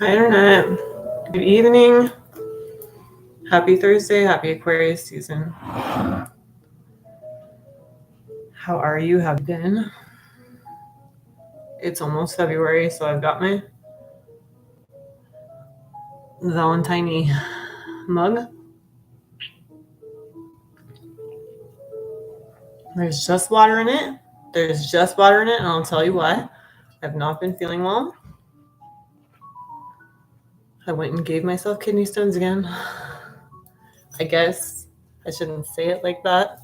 Hi, Internet. Good evening. Happy Thursday. Happy Aquarius season. How are you? Have you been? It's almost February, so I've got my Valentine mug. There's just water in it. And I'll tell you why. I've not been feeling well. I went and gave myself kidney stones again. I guess I shouldn't say it like that.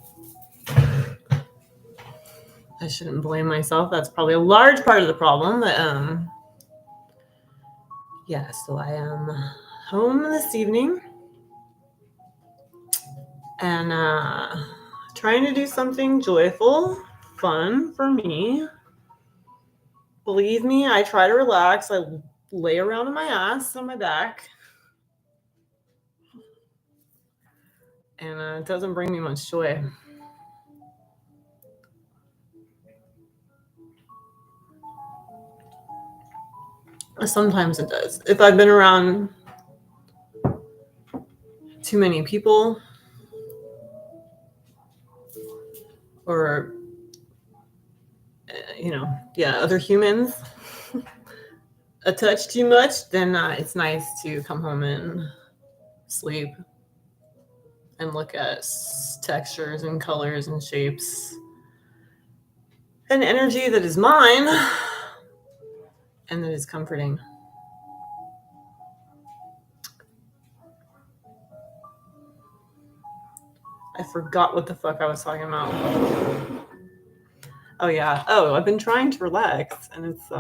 I shouldn't blame myself. That's probably a large part of the problem. But yeah, so I am home this evening and trying to do something joyful, fun for me. Believe me, I try to relax. I lay around on my ass on my back. And it doesn't bring me much joy. Sometimes it does. If I've been around too many people or, other humans a touch too much, then it's nice to come home and sleep and look at textures and colors and shapes and energy that is mine and that is comforting. I forgot what the fuck I was talking about. Oh yeah. Oh, I've been trying to relax and it's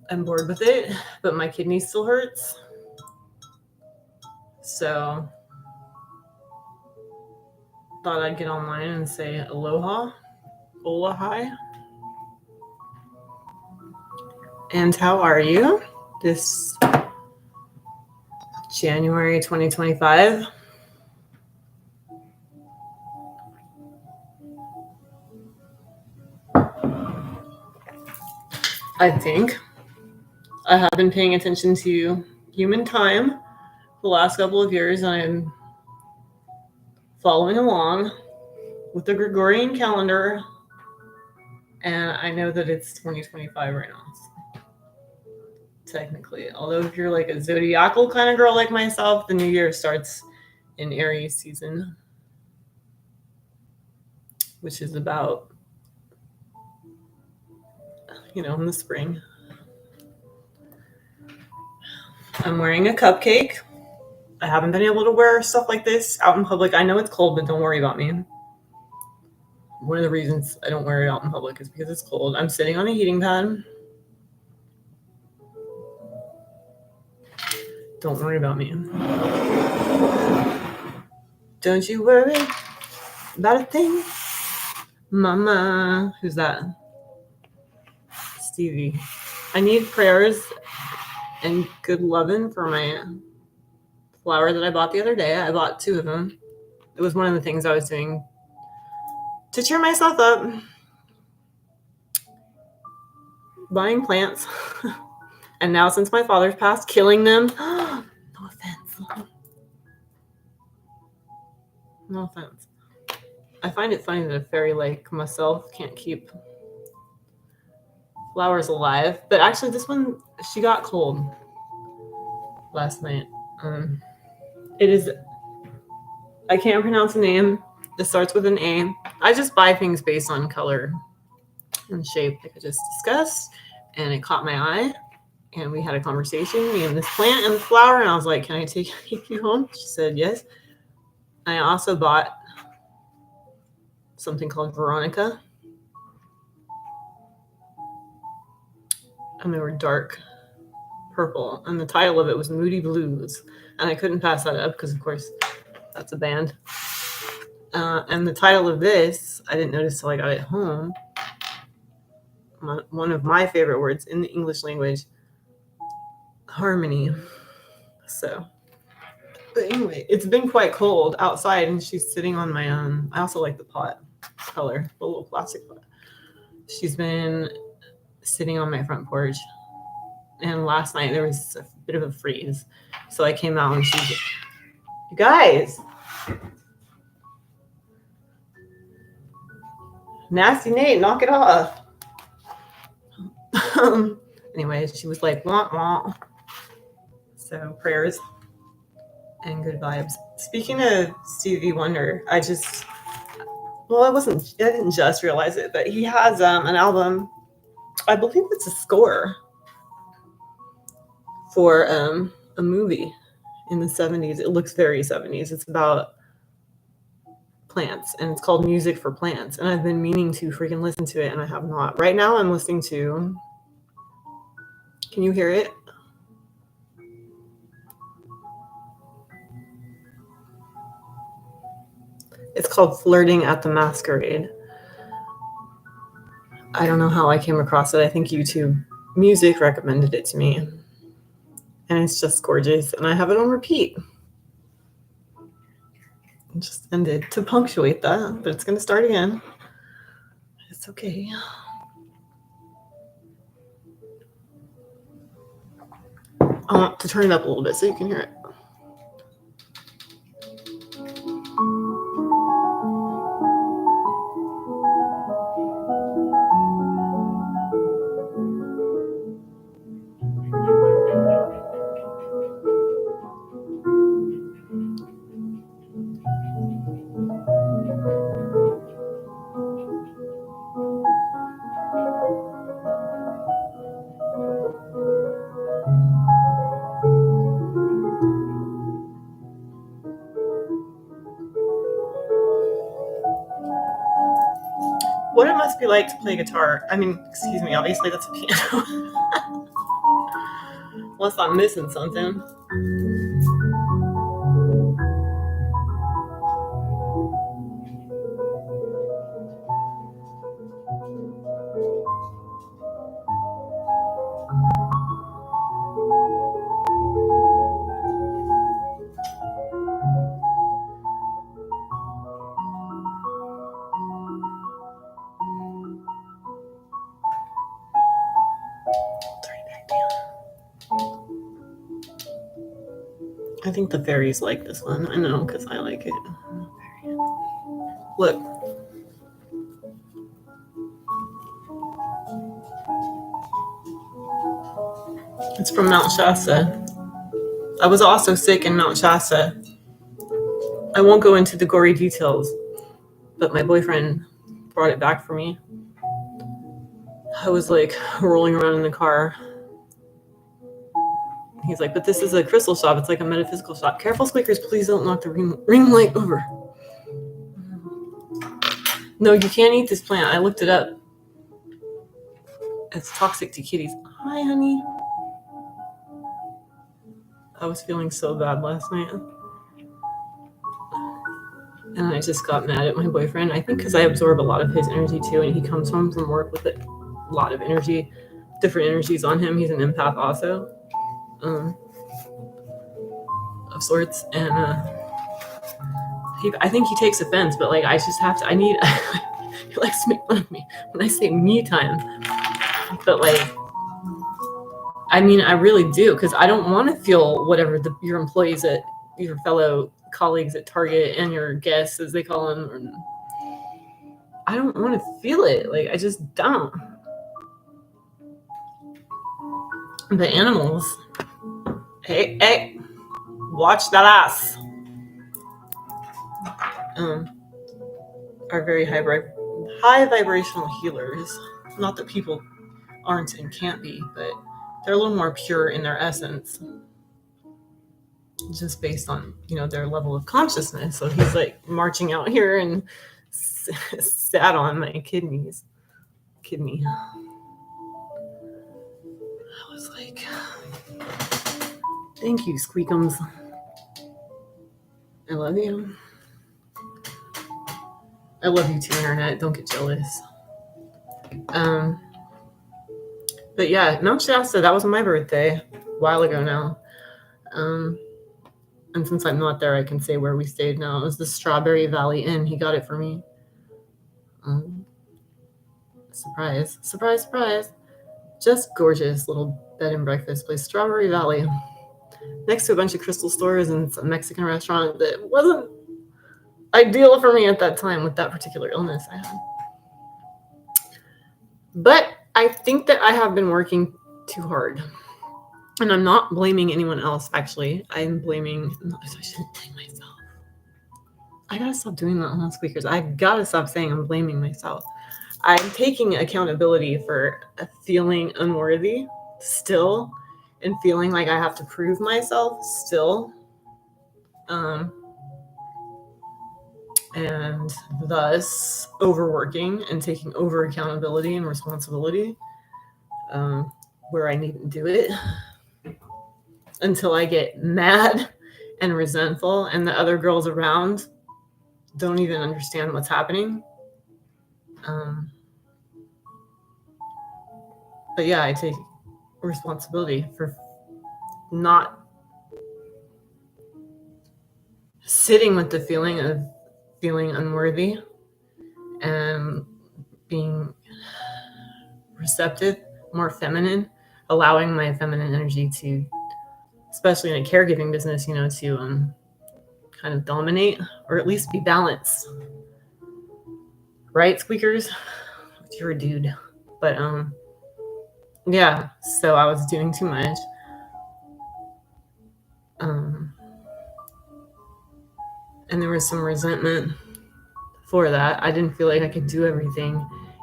I'm bored with it, but my kidney still hurts. So thought I'd get online and say aloha, hi. And how are you this January 2025? I think I have been paying attention to human time the last couple of years, and I'm following along with the Gregorian calendar, and I know that it's 2025 right now. Technically, although if you're like a zodiacal kind of girl like myself, the new year starts in Aries season, which is about, in the spring. I'm wearing a cupcake. I haven't been able to wear stuff like this out in public. I know it's cold, but don't worry about me. One of the reasons I don't wear it out in public is because it's cold. I'm sitting on a heating pad. Don't worry about me. Don't you worry about a thing. Mama. Who's that? Stevie. I need prayers and good loving for my flower that I bought the other day. I bought 2 of them. It was one of the things I was doing to cheer myself up. Buying plants. And now since my father's passed, killing them. No offense. No offense. I find it funny that a fairy like myself can't keep flowers alive. But actually, this one, she got cold last night. It is, I can't pronounce the name. It starts with an A. I just buy things based on color and shape, like I just discussed. And it caught my eye. And we had a conversation, me and this plant and the flower. And I was like, can I take you home? She said, yes. I also bought something called Veronica. And they were dark purple. And the title of it was Moody Blues. And I couldn't pass that up because, of course, that's a band. And the title of this, I didn't notice till I got it home. One of my favorite words in the English language, harmony. So, but anyway, it's been quite cold outside, and she's sitting on my I also like the pot color, the little plastic pot. She's been sitting on my front porch And last night there was a bit of a freeze. So I came out and she's, you guys, Nasty Nate, knock it off. Anyway, she was like, wah, wah. So prayers and good vibes. Speaking of Stevie Wonder, I didn't just realize it, but he has an album, I believe it's a score for a movie in the 70s. It looks very 70s. It's about plants and it's called Music for Plants. And I've been meaning to freaking listen to it and I have not. Right now I'm listening to, can you hear it? It's called Flirting at the Masquerade. I don't know how I came across it. I think YouTube Music recommended it to me. And it's just gorgeous. And I have it on repeat. It just ended to punctuate that, but it's going to start again. It's okay. I want to turn it up a little bit so you can hear it. What it must be like to play guitar. I mean, excuse me, obviously that's a piano. Unless I'm missing something. I think the fairies like this one. I know, because I like it. Look. It's from Mount Shasta. I was also sick in Mount Shasta. I won't go into the gory details, but my boyfriend brought it back for me. I was like rolling around in the car. He's like, but this is a crystal shop. It's like a metaphysical shop. Careful, squeakers. Please don't knock the ring light over. No, you can't eat this plant. I looked it up. It's toxic to kitties. Hi, honey. I was feeling so bad last night. And I just got mad at my boyfriend. I think because I absorb a lot of his energy too. And he comes home from work with a lot of energy, different energies on him. He's an empath also. Of sorts, and I think he takes offense, but like I just have to. He likes to make fun of me when I say me time, but like, I mean, I really do, because I don't want to feel whatever your employees at your fellow colleagues at Target and your guests, as they call them. I don't want to feel it. Like I just don't. The animals. Hey. Watch that ass. Are very high vibrational healers. Not that people aren't and can't be, but they're a little more pure in their essence, just based on their level of consciousness. So he's like marching out here and sat on my kidney. I was like, thank you, Squeakums. I love you. I love you too, Internet. Don't get jealous. But yeah, Mount Shasta, that was my birthday a while ago now. And since I'm not there, I can say where we stayed now. It was the Strawberry Valley Inn. He got it for me. Surprise. Just gorgeous little bed and breakfast place, Strawberry Valley, next to a bunch of crystal stores and a Mexican restaurant that wasn't ideal for me at that time with that particular illness I had. But I think that I have been working too hard. And I'm not blaming anyone else, actually. I'm blaming... No, I shouldn't blame myself. I gotta stop doing that on squeakers. I gotta stop saying I'm blaming myself. I'm taking accountability for feeling unworthy still and feeling like I have to prove myself still. And thus overworking and taking over accountability and responsibility where I needn't do it until I get mad and resentful and the other girls around don't even understand what's happening. But yeah, I take responsibility for not sitting with the feeling of feeling unworthy and being receptive, more feminine, allowing my feminine energy to, especially in a caregiving business, to kind of dominate or at least be balanced. Right, squeakers? You're a dude. But yeah, so I was doing too much. And there was some resentment for that. I didn't feel like I could do everything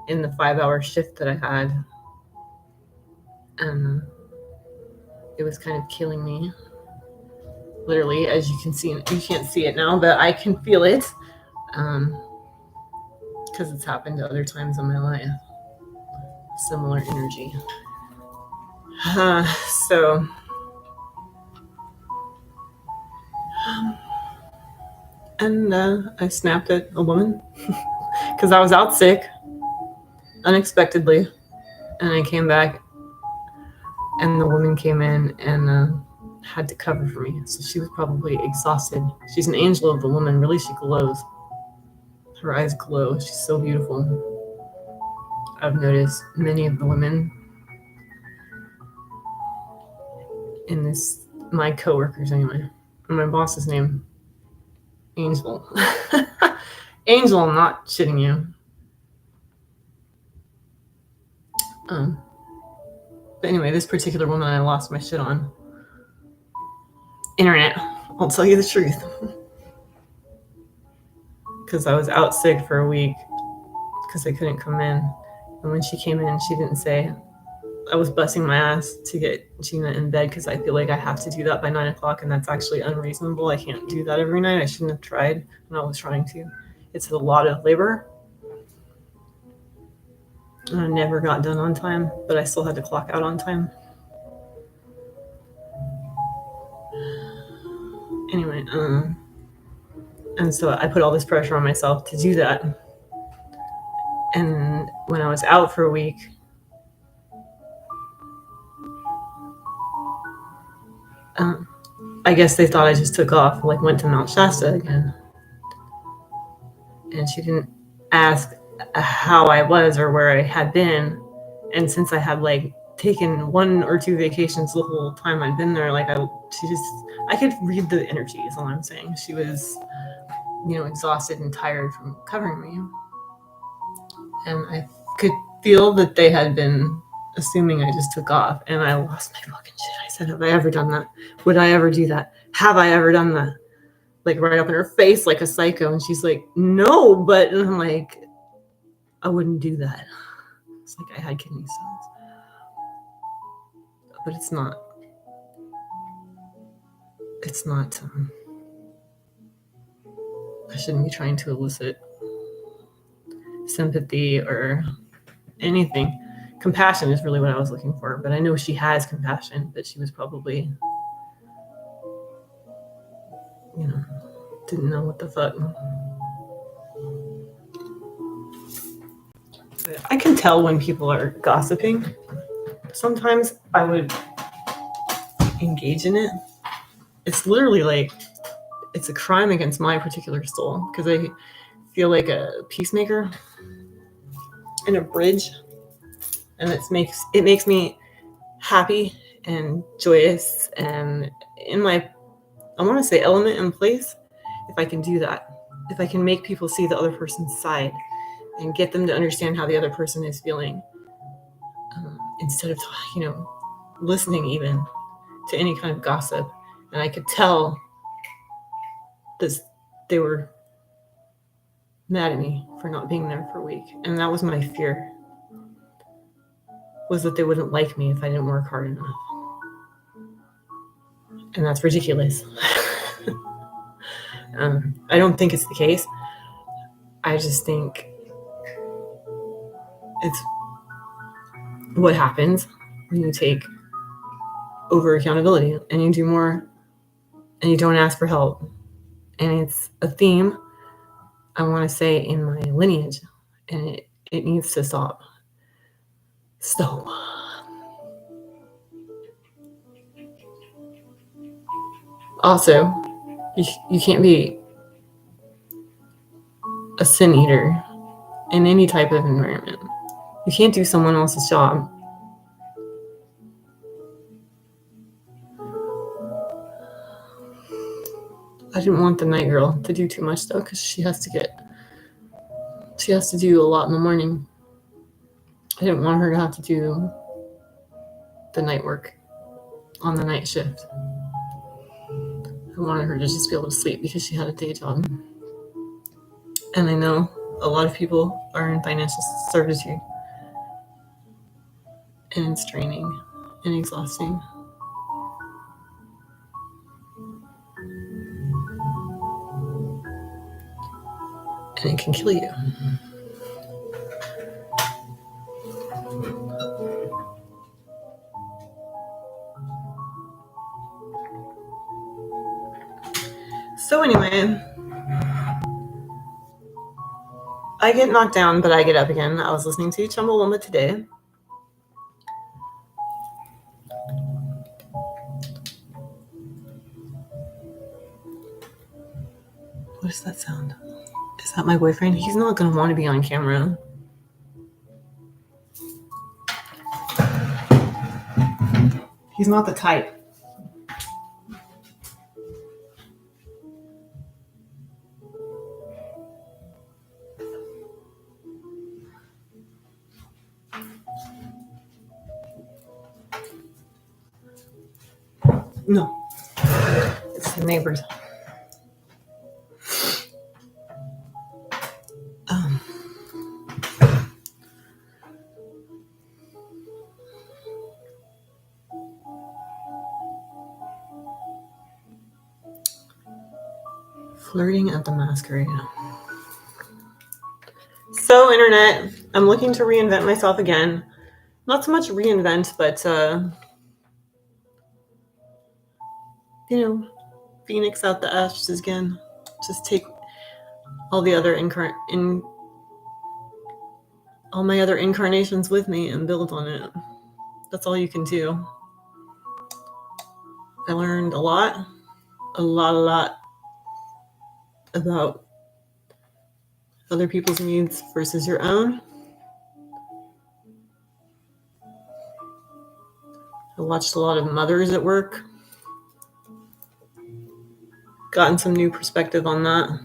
in the 5-hour shift that I had. And it was kind of killing me. Literally, as you can see, you can't see it now, but I can feel it. Because it's happened other times in my life. Similar energy. So... And I snapped at a woman because I was out sick unexpectedly. And I came back and the woman came in and had to cover for me. So she was probably exhausted. She's an angel of the woman. Really, she glows. Her eyes glow. She's so beautiful. I've noticed many of the women in this, my coworkers anyway, and my boss's name, Angel. Angel, I'm not shitting you. But anyway, this particular woman I lost my shit on. Internet. I'll tell you the truth. Because I was out sick for a week because I couldn't come in. And when she came in, she didn't say, I was busting my ass to get Gina in bed because I feel like I have to do that by 9 o'clock, and that's actually unreasonable. I can't do that every night. I shouldn't have tried when I was trying to. It's a lot of labor. And I never got done on time, but I still had to clock out on time. Anyway, and so I put all this pressure on myself to do that. And when I was out for a week, I guess they thought I just took off, like went to Mount Shasta again. And she didn't ask how I was or where I had been. And since I had like taken 1 or 2 vacations the whole time I'd been there, like I could read the energy is all I'm saying. She was, exhausted and tired from covering me. And I could feel that they had been assuming I just took off, and I lost my fucking shit. I said, have I ever done that? Would I ever do that? Have I ever done that? Like right up in her face like a psycho. And she's like, no, but, and I'm like, I wouldn't do that. It's like I had kidney stones. But it's not, I shouldn't be trying to elicit sympathy or anything. Compassion is really what I was looking for, but I know she has compassion, but she was probably, didn't know what the fuck. But I can tell when people are gossiping. Sometimes I would engage in it. It's literally like, it's a crime against my particular soul because I feel like a peacemaker in a bridge. And it makes me happy and joyous and in my, I want to say, element and place. If I can do that, if I can make people see the other person's side and get them to understand how the other person is feeling, instead of, listening even to any kind of gossip. And I could tell this, they were mad at me for not being there for a week. And that was my fear, was that they wouldn't like me if I didn't work hard enough. And that's ridiculous. I don't think it's the case. I just think it's what happens when you take over accountability and you do more and you don't ask for help. And it's a theme, I want to say, in my lineage, and it needs to stop. So also, you can't be a sin eater in any type of environment. You can't do someone else's job. I didn't want the night girl to do too much though, because she has to do a lot in the morning. I didn't want her to have to do the night work on the night shift. I wanted her to just be able to sleep because she had a day job. And I know a lot of people are in financial servitude, and it's draining and exhausting. And it can kill you. So anyway, I get knocked down, but I get up again. I was listening to Chumbawamba today. What is that sound? Is that my boyfriend? He's not going to want to be on camera. He's not the type. No. It's the neighbors. Flirting at the masquerade. So, internet, I'm looking to reinvent myself again. Not so much reinvent, but, phoenix out the ashes again. Just take all the other all my other incarnations with me and build on it. That's all you can do. I learned a lot about other people's needs versus your own. I watched a lot of mothers at work. Gotten some new perspective on that.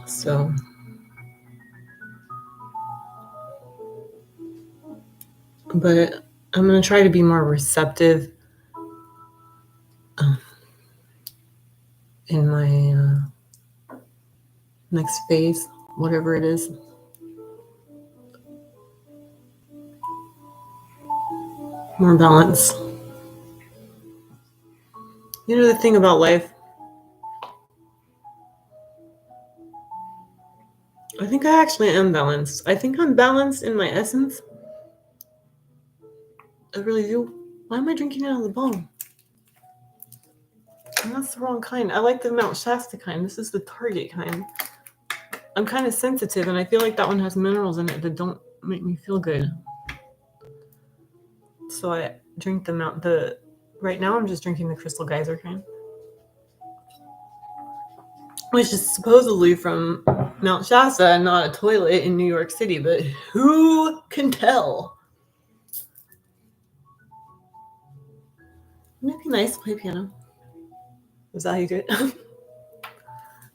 So, but I'm going to try to be more receptive in my next phase, whatever it is. More balance. You know the thing about life? I think I actually am balanced. I think I'm balanced in my essence. I really do. Why am I drinking out of the bottle? And that's the wrong kind. I like the Mount Shasta kind. This is the Target kind. I'm kind of sensitive, and I feel like that one has minerals in it that don't make me feel good. So I drink right now I'm just drinking the Crystal Geyser kind. which is supposedly from Mount Shasta and not a toilet in New York City, but who can tell? Wouldn't it be nice to play piano? Is that how you do it?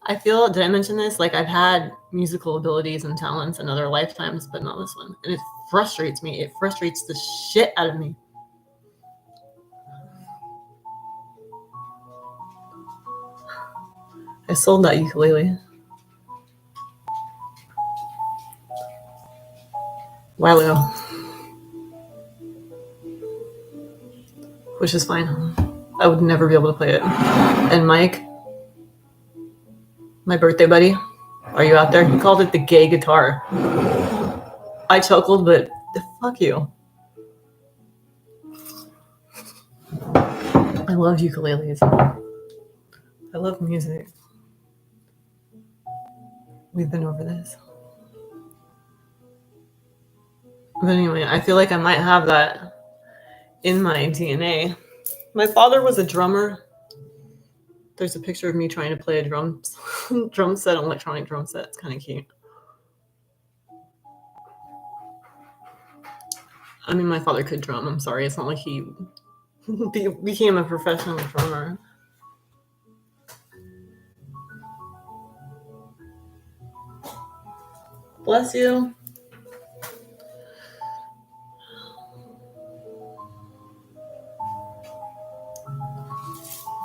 I feel, did I mention this? Like, I've had musical abilities and talents in other lifetimes, but not this one. And it frustrates me. It frustrates the shit out of me. I sold that ukulele a while ago, which is fine. I would never be able to play it. And Mike, my birthday buddy, are you out there? He called it the gay guitar. I chuckled, but fuck you. I love ukuleles. I love music. We've been over this. But anyway, I feel like I might have that in my DNA. My father was a drummer. There's a picture of me trying to play a drum set, an electronic drum set. It's kind of cute. I mean, my father could drum. I'm sorry. It's not like he became a professional drummer. Bless you.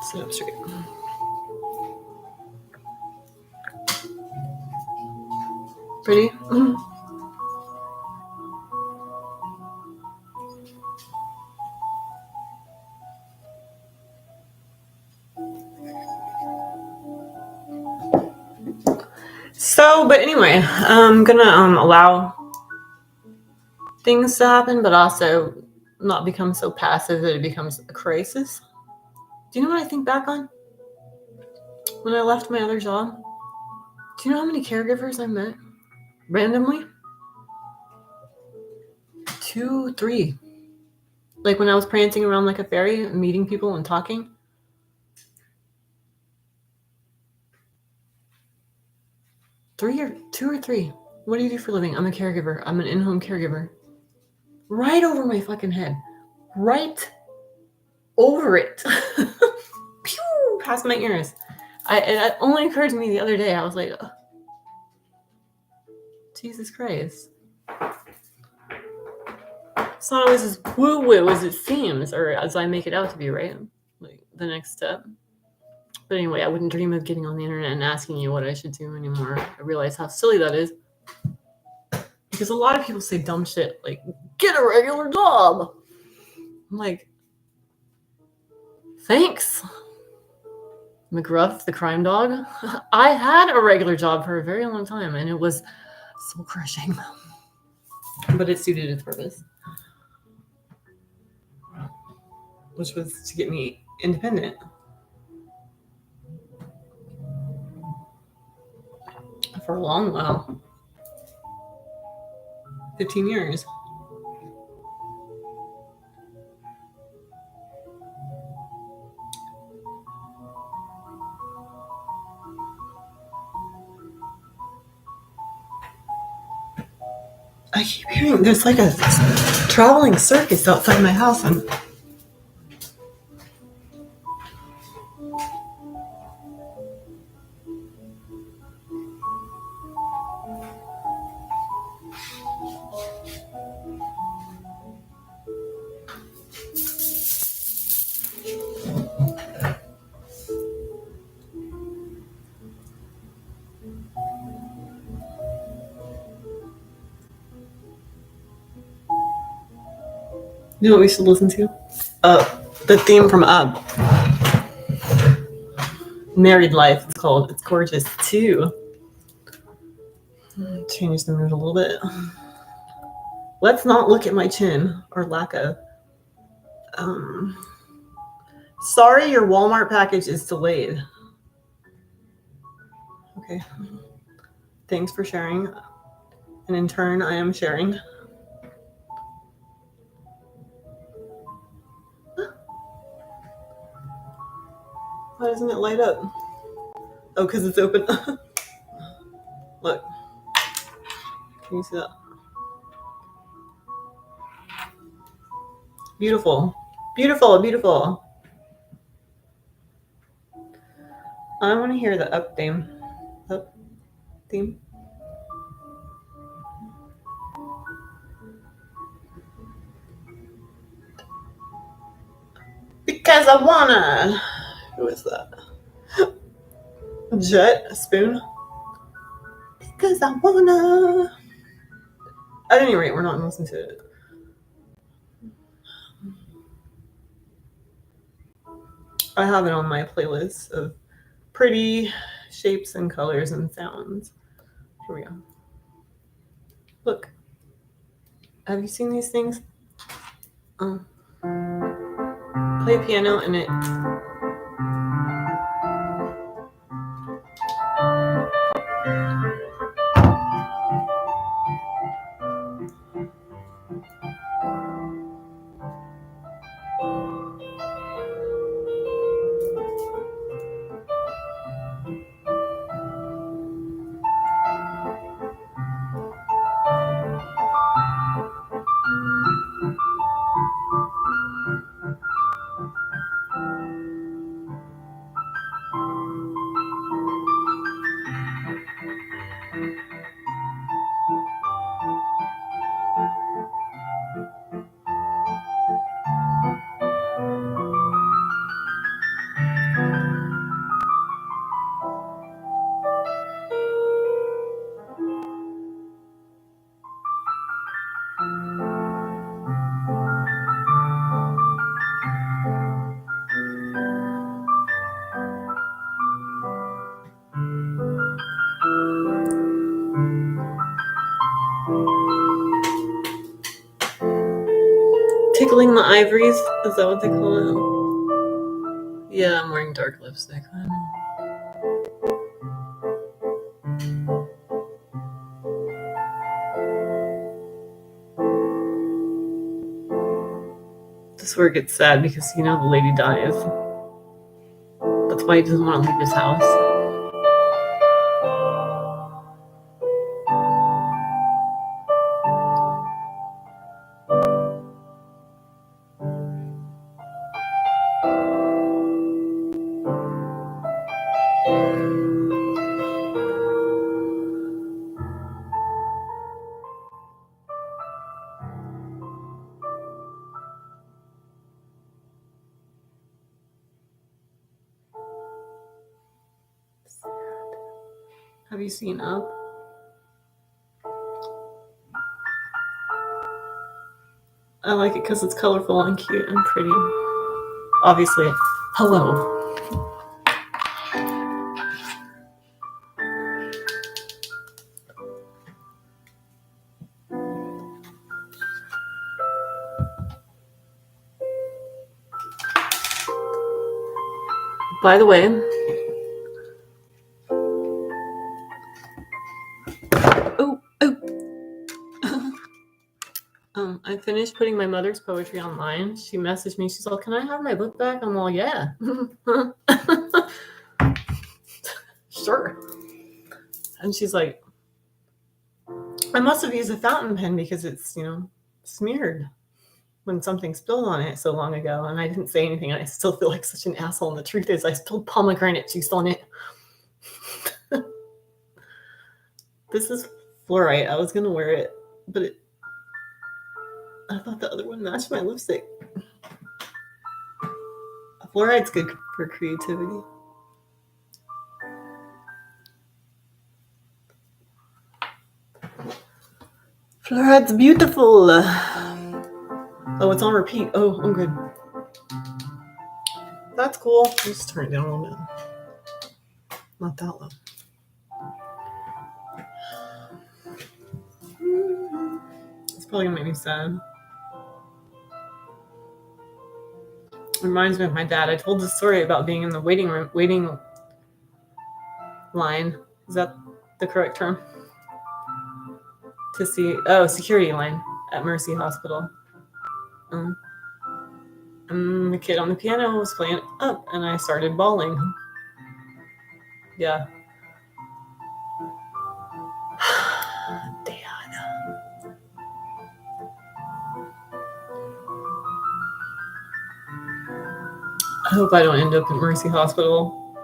Sit up straight. Pretty? So, but anyway, I'm gonna allow things to happen, but also not become so passive that it becomes a crisis. Do you know what I think back on? When I left my other job, do you know how many caregivers I met randomly? 2, 3. Like when I was prancing around like a fairy, meeting people and talking. 2 or 3. What do you do for a living? I'm a caregiver. I'm an in-home caregiver. Right over my fucking head. Right over it. Pew! Past my ears. It only occurred to me the other day. I was like, oh, Jesus Christ. It's not always as woo-woo as it seems, or as I make it out to be, right? Like the next step. But anyway, I wouldn't dream of getting on the internet and asking you what I should do anymore. I realize how silly that is. Because a lot of people say dumb shit like, get a regular job. I'm like, thanks, McGruff, the crime dog. I had a regular job for a very long time, and it was soul crushing. But it suited its purpose, which was to get me independent. For a long while. 15 years. I keep hearing there's like a traveling circus outside my house. You know what we should listen to? The theme from Up. Married Life, it's called. It's gorgeous too. Change the mood a little bit. Let's not look at my chin or lack of. Sorry, your Walmart package is delayed. Okay. Thanks for sharing. And in turn, I am sharing. Why doesn't it light up? Oh, because it's open. Look. Can you see that? Beautiful. Beautiful, beautiful. I want to hear the up theme. Up theme. Because I wanna. Who is that? A jet? A spoon? Because I wanna. At any rate, we're not gonna listen to it. I have it on my playlist of pretty shapes and colors and sounds. Here we go. Look. Have you seen these things? Play piano and it. Tickling the ivories? Is that what they call it? Yeah, I'm wearing dark lipstick. I know. This is where it gets sad because the lady dies. That's why he doesn't want to leave his house. Have you seen Up? I like it because it's colorful and cute and pretty. Obviously, hello. By the way, I finished putting my mother's poetry online. She messaged me. She's like, "Can I have my book back?" I'm all, "Yeah." Sure. And she's like, "I must have used a fountain pen because it's, smeared when something spilled on it so long ago." And I didn't say anything. I still feel like such an asshole. And the truth is, I spilled pomegranate juice on it. This is fluorite. I was going to wear it, but I thought the other one matched my lipstick. Fluorite's good for creativity. Fluoride's beautiful. Oh, it's on repeat. Oh, I'm good. That's cool. Just turn it down a little bit. Not that low. It's probably gonna make me sad. Reminds me of my dad. I told the story about being in the waiting line. Is that the correct term? To see, security line at Mercy Hospital. And the kid on the piano was playing Up, and I started bawling. Yeah. Dad. I hope I don't end up at Mercy Hospital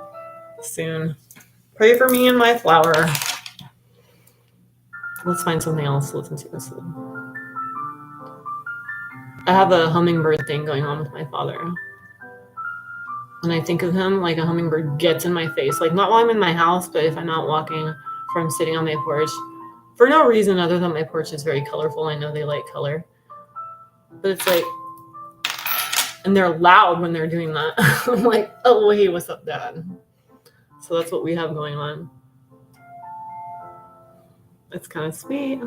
soon. Pray for me and my flower. Let's find something else to listen to. I have a hummingbird thing going on with my father. When I think of him, like a hummingbird gets in my face. Like not while I'm in my house, but if I'm not walking or I'm sitting on my porch. For no reason other than my porch is very colorful. I know they like color. But it's like, and they're loud when they're doing that. I'm like, oh, hey, what's up, Dad? So that's what we have going on. It's kind of sweet.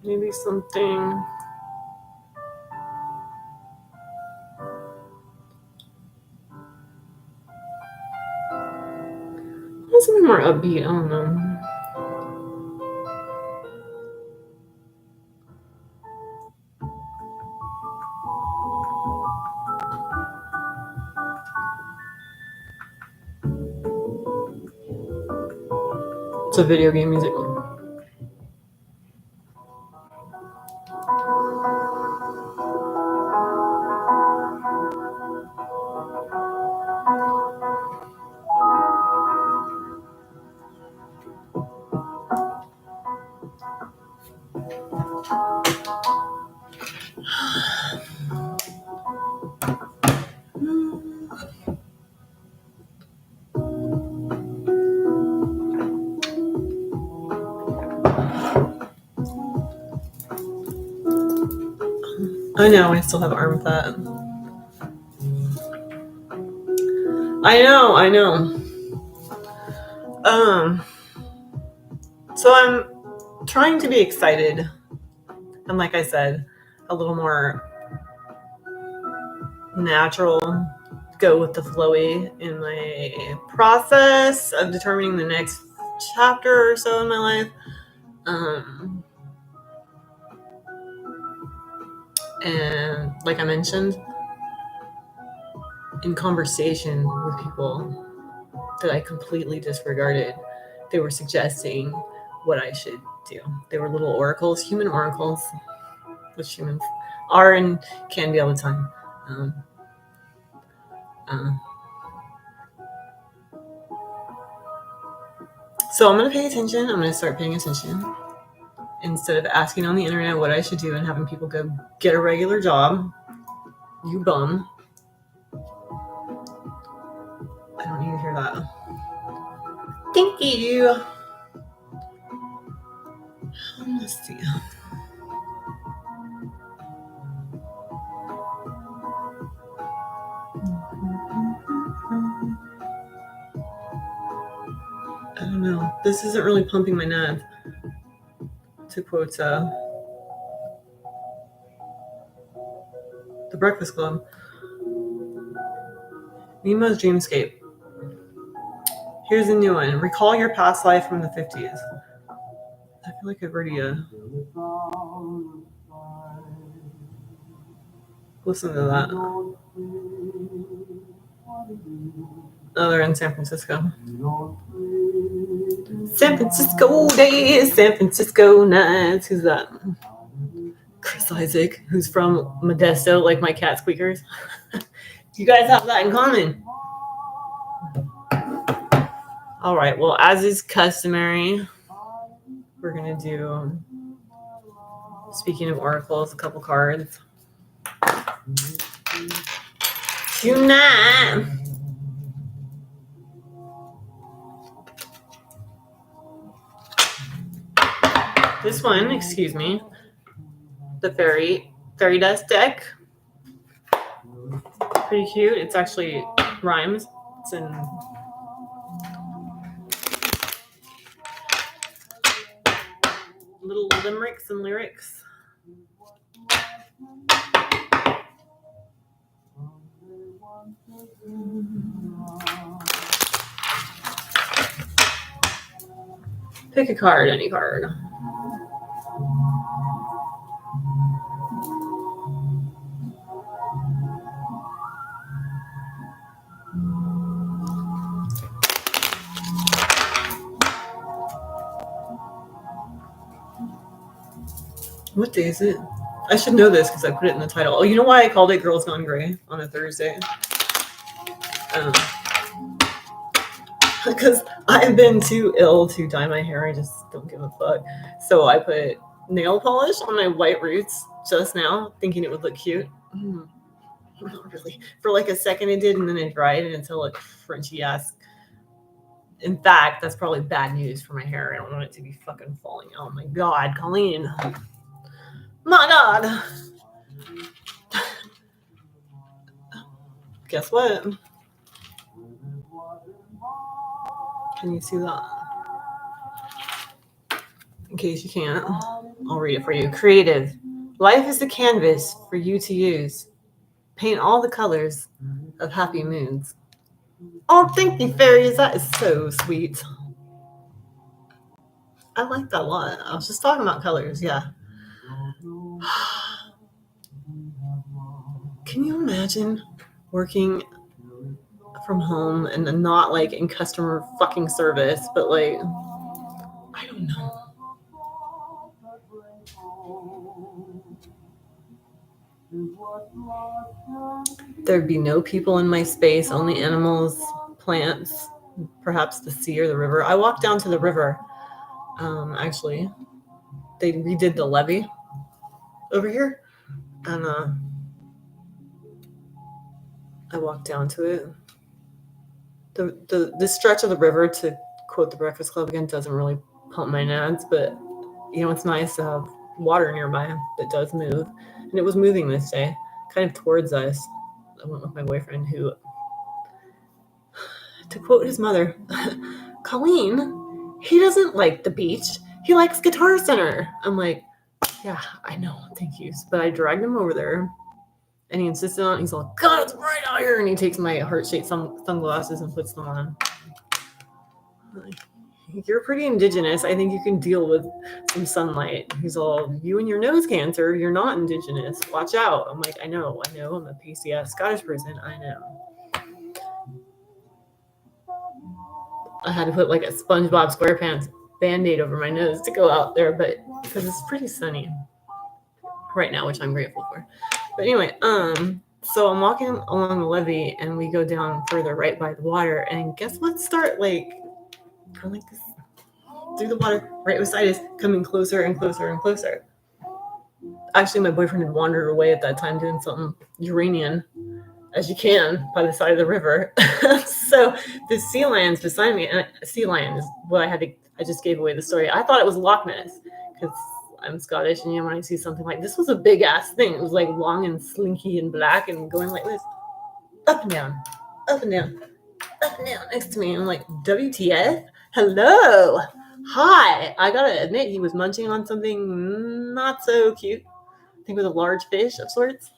Maybe something. Something more upbeat. I don't know. It's a video game music. I know, I still have arm fat. I know. So I'm trying to be excited. And like I said, a little more natural, go with the flowy in my process of determining the next chapter or so in my life. And like I mentioned, in conversation with people that I completely disregarded, they were suggesting what I should do. They were little oracles, human oracles, which humans are and can be all the time. So I'm going to pay attention. I'm going to start paying attention. Instead of asking on the internet what I should do and having people go get a regular job. You bum. I don't need to hear that. Thank you. Let's see. I don't know. This isn't really pumping my nav. To quote The Breakfast Club. Nemo's Dreamscape. Here's a new one. Recall your past life from the 50s. I feel like I've already listened to that. Oh, they're in San Francisco. San Francisco days, San Francisco nights. Who's that? Chris Isaac, who's from Modesto, like my cat squeakers. You guys have that in common. All right, well, as is customary, we're going to do, speaking of oracles, a couple cards. Tonight. This one, excuse me, the fairy dust deck. Pretty cute. It's actually rhymes. It's in little limericks and lyrics. Pick a card, any card. What day is it? I should know this because I put it in the title. Oh, you know why I called it Girls Gone Gray on a Thursday? Because I've been too ill to dye my hair. I just don't give a fuck. So I put nail polish on my white roots just now, thinking it would look cute. Not really. For like a second it did, and then it dried, and until like Frenchy ass. In fact, that's probably bad news for my hair. I don't want it to be fucking falling out. Oh my god, Colleen. My god. Guess what? Can you see that? In case you can't, I'll read it for you. Creative. Life is a canvas for you to use. Paint all the colors of happy moods. Oh, thank you, fairies. That is so sweet. I like that a lot. I was just talking about colors, yeah. Can you imagine working from home and not like in customer fucking service, but like, I don't know. There'd be no people in my space, only animals, plants, perhaps the sea or the river. I walked down to the river. Actually, they redid the levee over here, and I walked down to it. The stretch of the river, to quote the Breakfast Club again, doesn't really pump my nads, but you know, it's nice to have water nearby that does move, and it was moving this day, kind of towards us. I went with my boyfriend, who, to quote his mother, Colleen, he doesn't like the beach. He likes Guitar Center. I'm like, yeah, I know, thank you. But I dragged him over there, and he insisted on it. He's like, God, it's bright out here. And he takes my heart-shaped sunglasses and puts them on. You're pretty indigenous. I think you can deal with some sunlight. He's all, you and your nose cancer, you're not indigenous. Watch out. I'm like, I know. I'm a PCS Scottish person. I know. I had to put like a SpongeBob SquarePants Band-Aid over my nose to go out there, but because it's pretty sunny right now, which I'm grateful for. But anyway, so I'm walking along the levee, and we go down further right by the water, and guess what? Start like going like this through the water right beside us, coming closer and closer and closer. Actually, my boyfriend had wandered away at that time doing something Uranian, as you can, by the side of the river. So the sea lions beside me, and sea lion is what I just gave away the story. I thought it was Loch Ness because I'm Scottish, and you know, when I see something like this, was a big ass thing. It was like long and slinky and black and going like this, up and down, up and down, up and down next to me. And I'm like, WTF? Hello, hi. I gotta admit, he was munching on something not so cute. I think it was a large fish of sorts.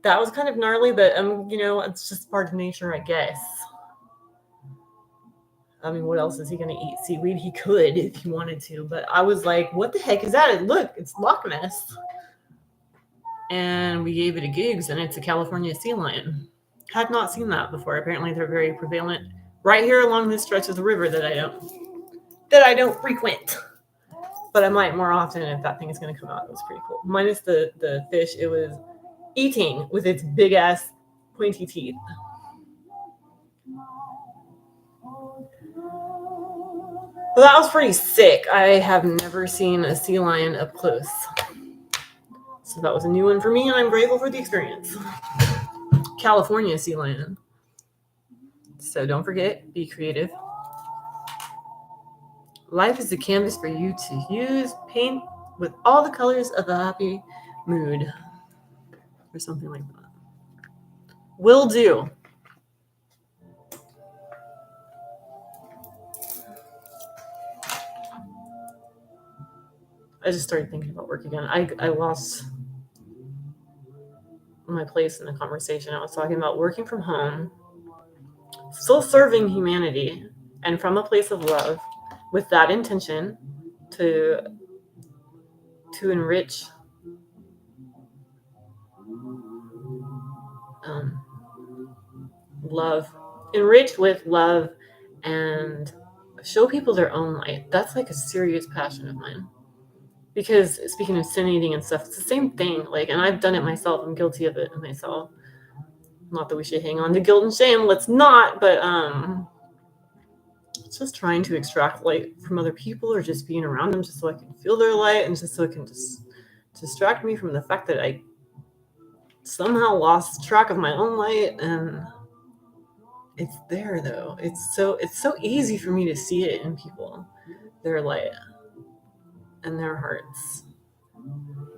That was kind of gnarly, but you know, it's just part of nature, I guess. I mean, what else is he going to eat? Seaweed? He could if he wanted to, but I was like, what the heck is that? And look, it's Loch Ness. And we gave it a Googs, and it's a California sea lion. Had not seen that before. Apparently, they're very prevalent right here along this stretch of the river that I don't frequent. But I might more often if that thing is going to come out. It was pretty cool. Minus the fish, it was eating with its big ass pointy teeth. Well, that was pretty sick. I have never seen a sea lion up close. So that was a new one for me, and I'm grateful for the experience. California sea lion. So don't forget, be creative. Life is a canvas for you to use. Paint with all the colors of a happy mood. Or something like that. Will do. I just started thinking about work again. I lost my place in the conversation. I was talking about working from home, still serving humanity, and from a place of love, with that intention to enrich love, enrich with love, and show people their own light. That's like a serious passion of mine. Because speaking of sin eating and stuff, it's the same thing. Like, and I've done it myself. I'm guilty of it myself. Not that we should hang on to guilt and shame. Let's not. But it's just trying to extract light from other people, or just being around them, just so I can feel their light, and just so it can just distract me from the fact that I somehow lost track of my own light. And it's there though. It's so easy for me to see it in people, their light and their hearts,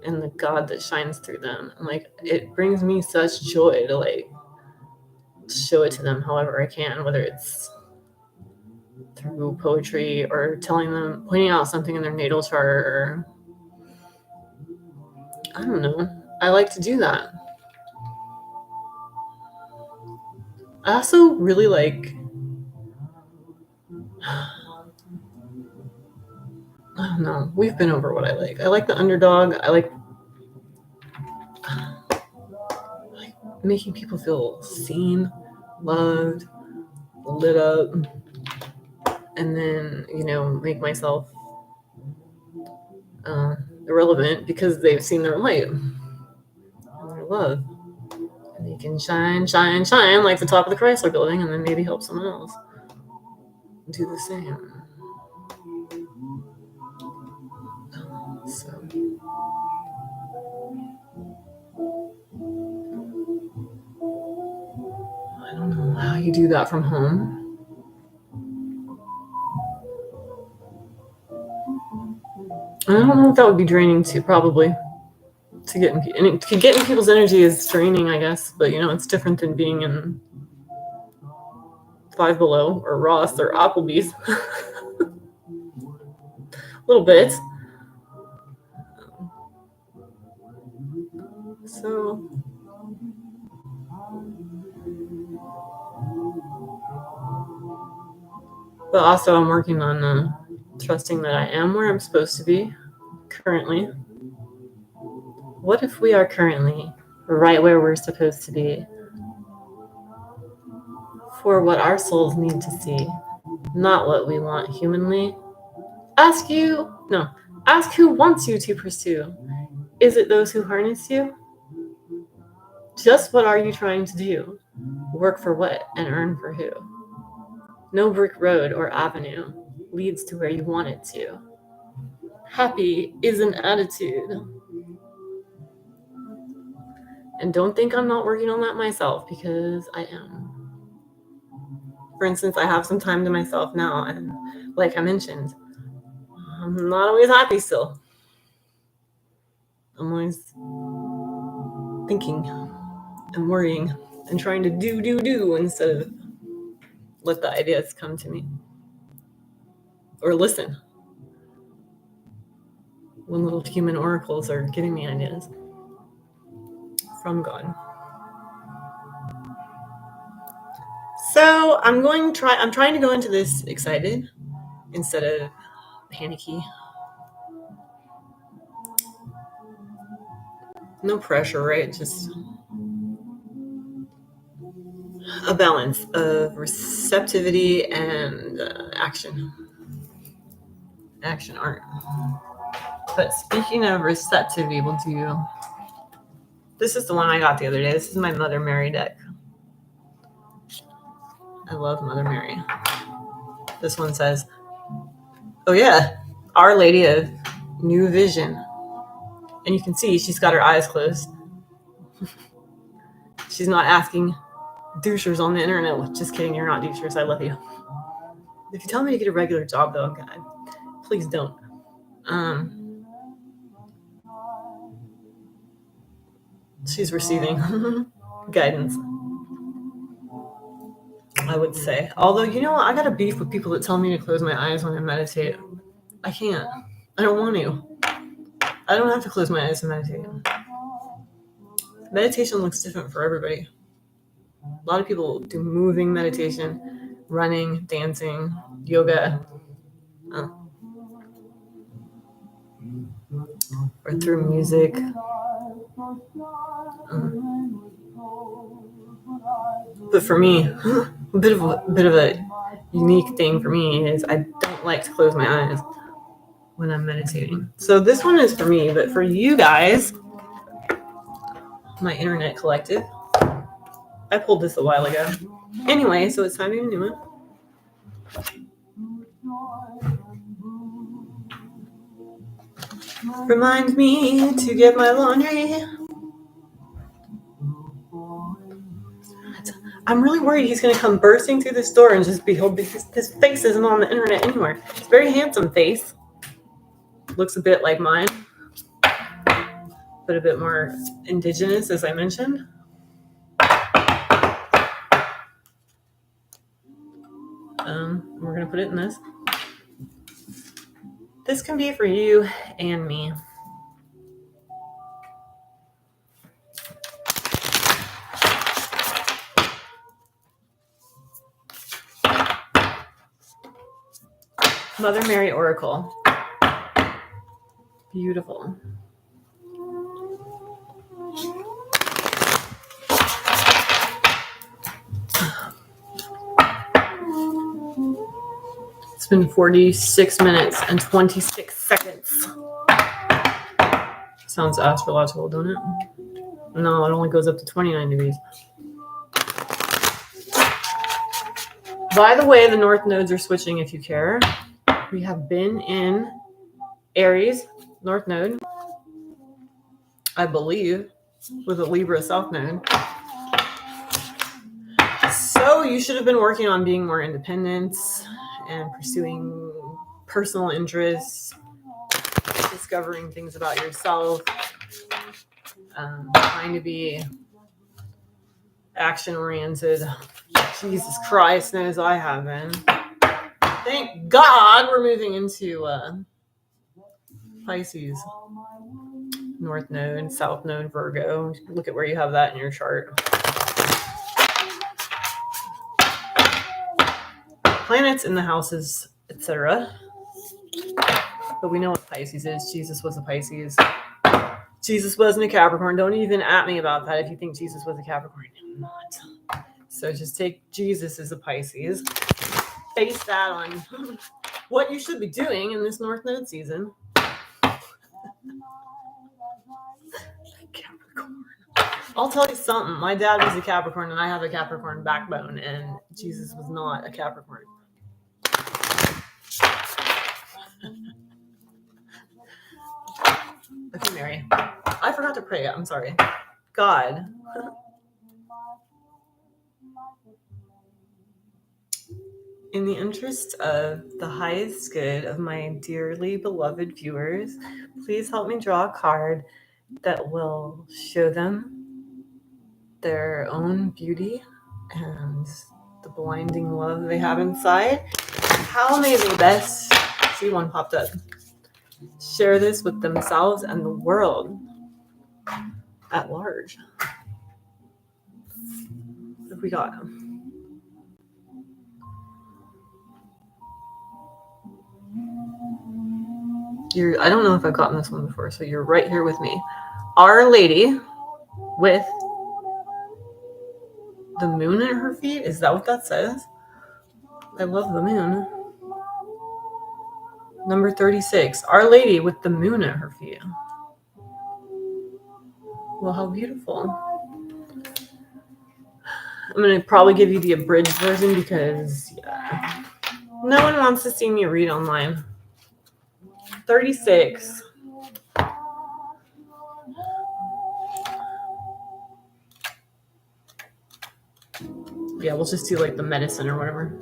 and the God that shines through them. And like, it brings me such joy to like show it to them however I can, whether it's through poetry or telling them, pointing out something in their natal chart, or I don't know. I like to do that. I also really like, I don't know, we've been over what I like. I like the underdog. I like making people feel seen, loved, lit up, and then, make myself irrelevant because they've seen their light and their love. And they can shine like the top of the Chrysler building, and then maybe help someone else do the same. So I don't know how you do that from home. I don't know if that would be draining too, probably. To get in people's energy is draining, I guess. But it's different than being in Five Below or Ross or Applebee's. A little bit. So but also I'm working on trusting that I am where I'm supposed to be currently. What if we are currently right where we're supposed to be for what our souls need to see, not what we want humanly? Ask who wants you to pursue. Is it those who harness you? Just what are you trying to do? Work for what and earn for who? No brick road or avenue leads to where you want it to. Happy is an attitude. And don't think I'm not working on that myself, because I am. For instance, I have some time to myself now, and like I mentioned, I'm not always happy still. I'm always thinking and worrying and trying to do instead of let the ideas come to me. Or listen when little human oracles are giving me ideas from God. So I'm trying to go into this excited instead of panicky. No pressure, right? Just a balance of receptivity and action art. But speaking of receptivity, this is the one I got the other day. This is my Mother Mary deck. I love Mother Mary. This one says, oh yeah, Our Lady of New Vision. And you can see she's got her eyes closed. She's not asking douchers on the internet. Just kidding, you're not douchers. I love you. If you tell me to get a regular job, though, God, please don't. She's receiving guidance, I would say. Although, I got a beef with people that tell me to close my eyes when I meditate. I can't. I don't want to. I don't have to close my eyes to meditate. Meditation looks different for everybody. A lot of people do moving meditation, running, dancing, yoga, or through music. But for me, a bit of a unique thing for me is I don't like to close my eyes. when I'm meditating. So this one is for me, but for you guys, my internet collective, I pulled this a while ago. Anyway, so it's time to do a new one. Remind me to get my laundry. I'm really worried he's going to come bursting through this door and just behold, his face isn't on the internet anywhere. It's a very handsome face. Looks a bit like mine, but a bit more indigenous, as I mentioned. We're going to put it in this. This can be for you and me. Mother Mary Oracle. Beautiful. It's been 46 minutes and 26 seconds. Sounds astrological, don't it? No, it only goes up to 29 degrees. By the way, the north nodes are switching if you care. We have been in Aries, north node, I believe, with a Libra south node. So you should have been working on being more independent and pursuing personal interests, discovering things about yourself, trying to be action-oriented. Jesus Christ knows I have been. Thank God we're moving into Pisces. North node, south node, Virgo. Look at where you have that in your chart. Planets in the houses, etc. But we know what Pisces is. Jesus was a Pisces. Jesus wasn't a Capricorn. Don't even at me about that if you think Jesus was a Capricorn. I'm not. So just take Jesus as a Pisces. Base that on what you should be doing in this North Node season. Capricorn. I'll tell you something. My dad was a Capricorn and I have a Capricorn backbone, and Jesus was not a Capricorn. Okay, Mary. I forgot to pray. I'm sorry. God. In the interest of the highest good of my dearly beloved viewers, please help me draw a card that will show them their own beauty and the blinding love they have inside. How may they best, see one popped up, share this with themselves and the world at large. What have we got? I don't know if I've gotten this one before, so you're right here with me. Our Lady with the moon at her feet? Is that what that says? I love the moon. Number 36. Our Lady with the moon at her feet. Well, how beautiful. I'm going to probably give you the abridged version because no one wants to see me read online. 36. Yeah, we'll just do like the medicine or whatever.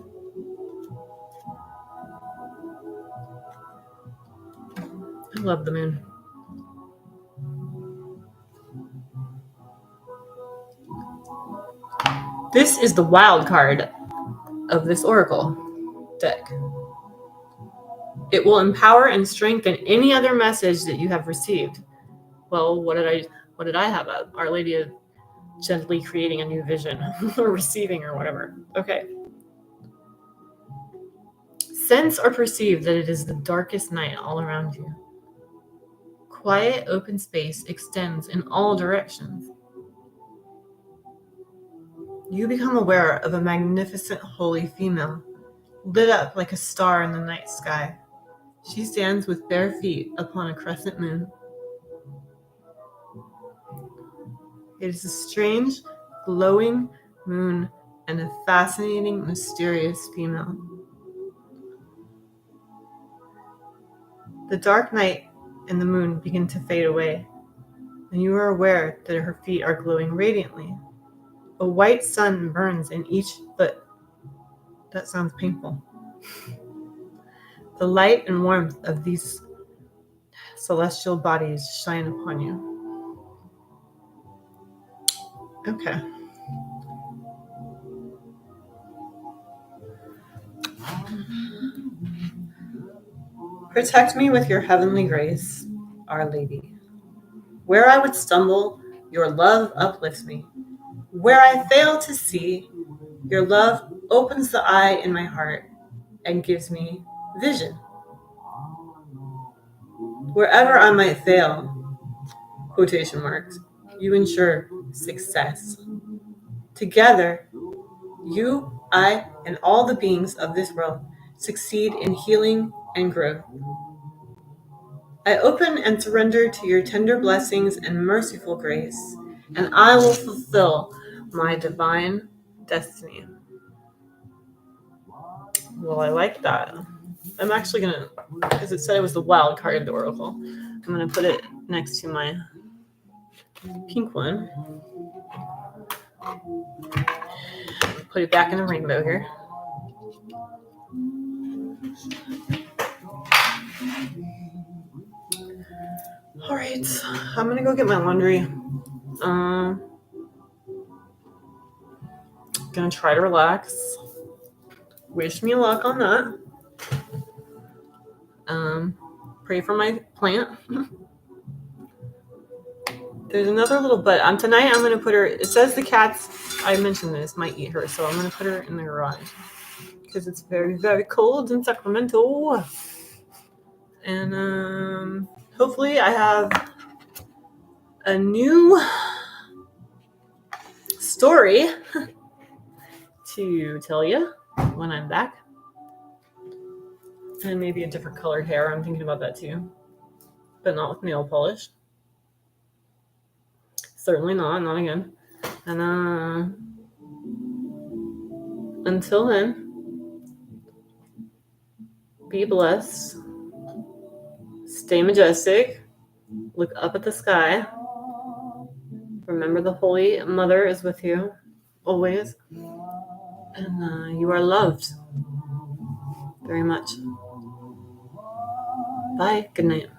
I love the moon. This is the wild card of this oracle deck. It will empower and strengthen any other message that you have received. Well, what did I have? Our Lady of gently creating a new vision or receiving or whatever. Okay. Sense or perceive that it is the darkest night all around you. Quiet, open space extends in all directions. You become aware of a magnificent holy female, lit up like a star in the night sky. She stands with bare feet upon a crescent moon. It is a strange, glowing moon and a fascinating, mysterious female. The dark night and the moon begin to fade away, and you are aware that her feet are glowing radiantly. A white sun burns in each foot. That sounds painful. The light and warmth of these celestial bodies shine upon you. Okay. Protect me with your heavenly grace, Our Lady. Where I would stumble, your love uplifts me. Where I fail to see, your love opens the eye in my heart and gives me vision. Wherever I might fail, quotation marks, you ensure success. Together, you, I, and all the beings of this world succeed in healing and growth. I open and surrender to your tender blessings and merciful grace, and I will fulfill my divine destiny. Well, I like that. I'm actually going to, because it said it was the wild card of the oracle, I'm going to put it next to my pink one. Put it back in the rainbow here. All right, I'm going to go get my laundry. Gonna try to relax. Wish me luck on that. Pray for my plant. There's another little butt. Tonight I'm gonna put her. It says the cats, I mentioned this, might eat her, so I'm gonna put her in the garage because it's very, very cold in Sacramento. And hopefully I have a new story to tell you when I'm back. And maybe a different colored hair. I'm thinking about that too. But not with nail polish. Certainly not again. And until then, be blessed. Stay majestic. Look up at the sky. Remember the Holy Mother is with you always. And you are loved very much. Bye. Good night.